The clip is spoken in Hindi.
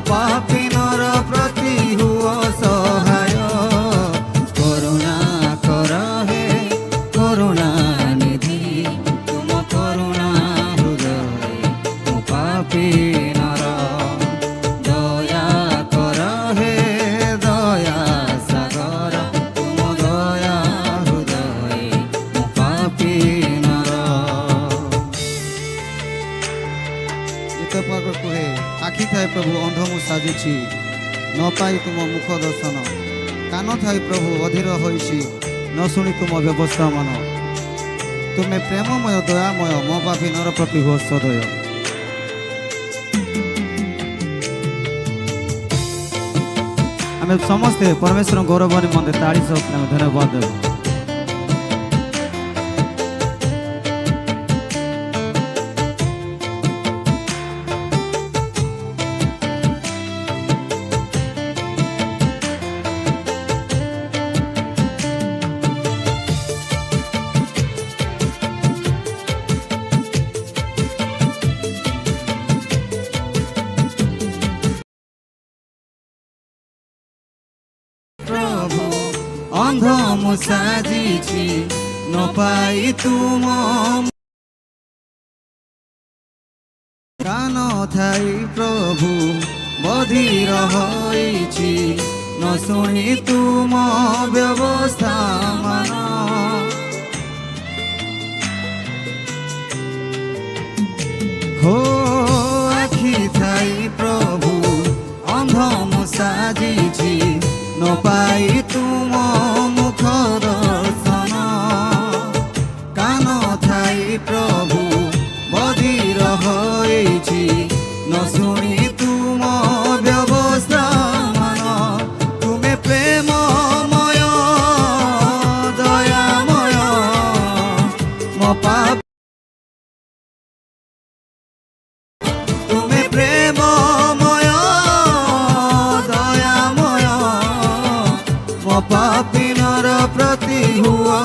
पापिनर प्रति हुओ सहाय करुणा कर हे करुणा निधि तुम करुणा हृदय मो पापिनर दया कर हे दया सागर तुम दया हृदय मो पापिनर गीत पाक कहे आखि थाए प्रभु अंध मु साजुछि न पाई तुम मुख दर्शन कान थाई प्रभु अधीर होइछि न शुणी तुम व्यवस्था मन तुम्हें प्रेममय दयामय मो पापी नर प्रति हो सदय आम समस्ते परमेश्वर गौरव निमंते ताड़ी सब धन्यवाद देव अंध मु साजिछि न पाई तुम कान थाई प्रभु बधिर होइछि न शुणी तुम व्यवस्था मन हो आखि थाई प्रभु अंध मु साजिछि न पाई तुम मुख दर्शन कान थाई प्रभु बधिर होइछि न शुणी तुम व्यवस्था मन तुमे प्रेममय दयामय मो पाप तुमे प्रेममय दयामय मो पापिनर प्रति हुओ